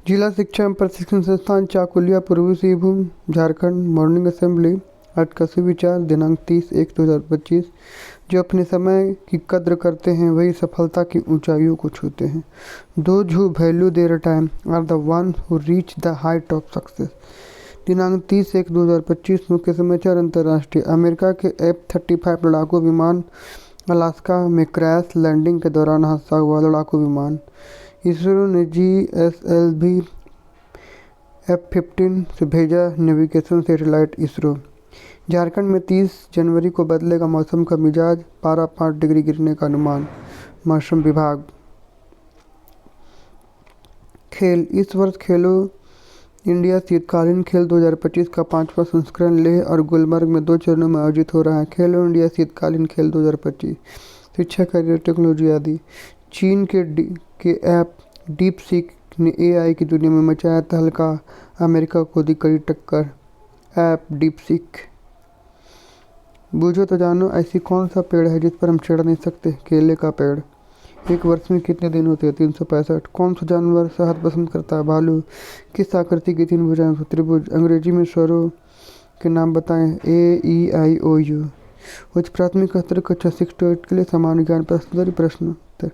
जिला शिक्षा एवं प्रशिक्षण संस्थान चाकुलिया, पूर्वी सिंहभूम, झारखंड। मॉर्निंग असेंबली आज का सुविचार दिनांक 30/1/2025। जो अपने समय की कद्र करते हैं वही सफलता की ऊंचाइयों को छूते हैं। Those who value their time are the one who reach the height of success. दिनांक 30/1/2025। मुख्य समाचार अंतर्राष्ट्रीय। अमेरिका के F-35 लड़ाकू विमान अलास्का में क्रैश लैंडिंग के दौरान हादसा हुआ। लड़ाकू विमान। इसरो ने GSLV F-15 से भेजा नेविगेशन सैटेलाइट इसरो। झारखंड में 30 जनवरी को बदलेगा मौसम का मिजाज, पारा 5 डिग्री गिरने का अनुमान। मौसम विभाग। खेल। इस वर्ष खेलो इंडिया शीतकालीन खेल 2025 का 5वां संस्करण लेह और गुलमर्ग में 2 चरणों में आयोजित हो रहा है। खेलो इंडिया शीतकालीन खेल 2025। शिक्षा, करियर, टेक्नोलॉजी आदि। चीन के ऐप डीप सीक ने AI की दुनिया में मचाया तहलका, अमेरिका को दी कड़ी टक्कर। App DeepSeek. बूझो तो जानो, ऐसी कौन सा पेड़ है जिस पर हम चढ़ नहीं सकते? केले का पेड़। एक वर्ष में कितने दिन होते हैं? 365। कौन सा जानवर शहद पसंद करता है? भालू। किस आकृति की 3 भुजाएं? त्रिभुज। अंग्रेजी में स्वरों के नाम बताएं। A E I O U। उच्च प्राथमिक स्तर कक्षा 6 to 8 के लिए सामान्य ज्ञान प्रश्नोत्तरी प्रश्न उत्तर।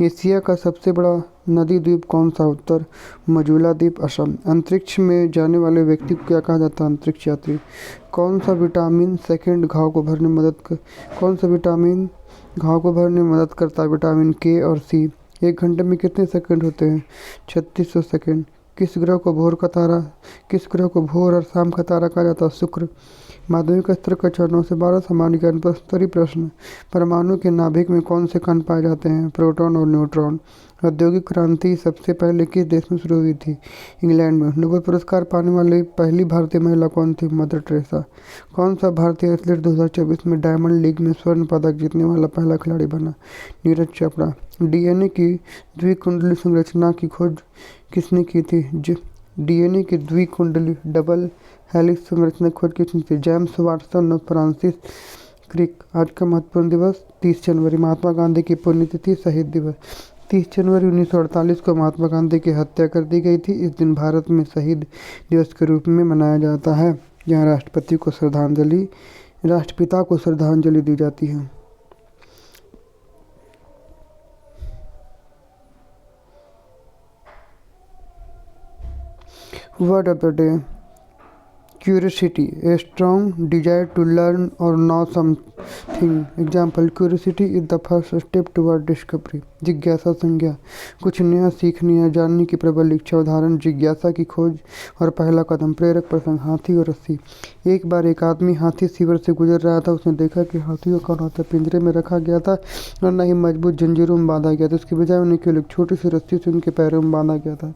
एशिया का सबसे बड़ा नदी द्वीप कौन सा? उत्तर मजुला द्वीप, असम। अंतरिक्ष में जाने वाले व्यक्ति को क्या कहा जाता है? अंतरिक्ष यात्री। कौन सा विटामिन घाव को भरने में मदद करता है? विटामिन K और C। 1 घंटे में कितने सेकंड होते हैं? 3600 सेकंड। किस ग्रह को भोर और शाम का तारा कहा जाता है? शुक्र। माध्यमिक स्तर कक्षा 9 से 12 सामान्य ज्ञान प्रश्नोत्तरी प्रश्न। परमाणु के नाभिक में कौन से कण पाए जाते हैं? प्रोटॉन और न्यूट्रॉन। औद्योगिक क्रांति सबसे पहले किस देश में शुरू हुई थी? इंग्लैंड में। नोबेल पुरस्कार पाने वाली पहली भारतीय महिला कौन थी? Mother Teresa. कौन सा भारतीय एथलीट 2024 में डायमंड लीग में स्वर्ण पदक जीतने वाला पहला खिलाड़ी बना? नीरज चोपड़ा। DNA की द्विकुंडली संरचना की खोज किसने की थी? DNA की द्विकुंडली डबल हेलिक्स संरचना की खोज किसने की? जेम्स वाटसन और फ्रांसिस क्रिक। आज का महत्वपूर्ण दिवस 30 जनवरी, महात्मा गांधी की पुण्यतिथि, शहीद दिवस। 30 जनवरी 1948 को महात्मा गांधी की हत्या कर दी गई थी। इस दिन भारत में शहीद दिवस के रूप में मनाया जाता है, जहाँ राष्ट्रपिता को श्रद्धांजलि दी जाती है। Word of the day. Curiosity, a strong desire to learn or know something. Example, curiosity is the first step toward discovery. जिज्ञासा संज्ञा, कुछ नया सीखने या जानने की प्रबल इच्छा। उदाहरण, जिज्ञासा की खोज और पहला कदम। प्रेरक प्रसंग, हाथी और रस्सी। एक बार एक आदमी हाथी शिविर से गुजर रहा था। उसने देखा कि हाथियों का हाथ पिंजरे में रखा गया था और न ही मजबूत जंजीरों में बांधा गया था। उसके बजाय उन्हें केवल एक छोटी सी रस्सी से उनके पैरों में बांधा गया था।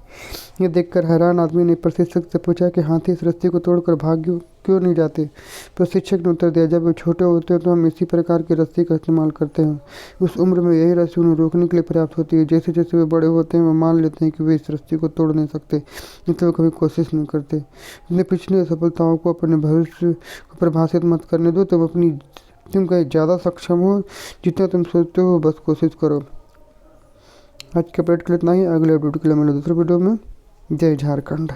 यह देखकर हैरान आदमी ने प्रशिक्षक से पूछा कि हाथी इस रस्सी को तोड़कर भाग क्यों नहीं जाते? प्रशिक्षक ने उत्तर दिया, जब वे छोटे होते हैं तो हम इसी प्रकार की रस्सी का इस्तेमाल करते हैं। उस उम्र में यही रस्सी उन्हें रोकने के लिए पर्याप्त होती है। जैसे जैसे वे बड़े होते हैं वे मान लेते हैं कि वे इस रस्सी को तोड़ नहीं सकते, इसलिए वे कभी कोशिश नहीं करते। अपनी पिछली असफलताओं को अपने भविष्य को प्रभावित मत करने दो। तुम कहीं ज़्यादा सक्षम हो जितना तुम सोचते हो, बस कोशिश करो। आज के अपडेट के लिए इतना ही। अगले अपडेट के लिए मिलो दूसरे वीडियो में। जय झारखंड।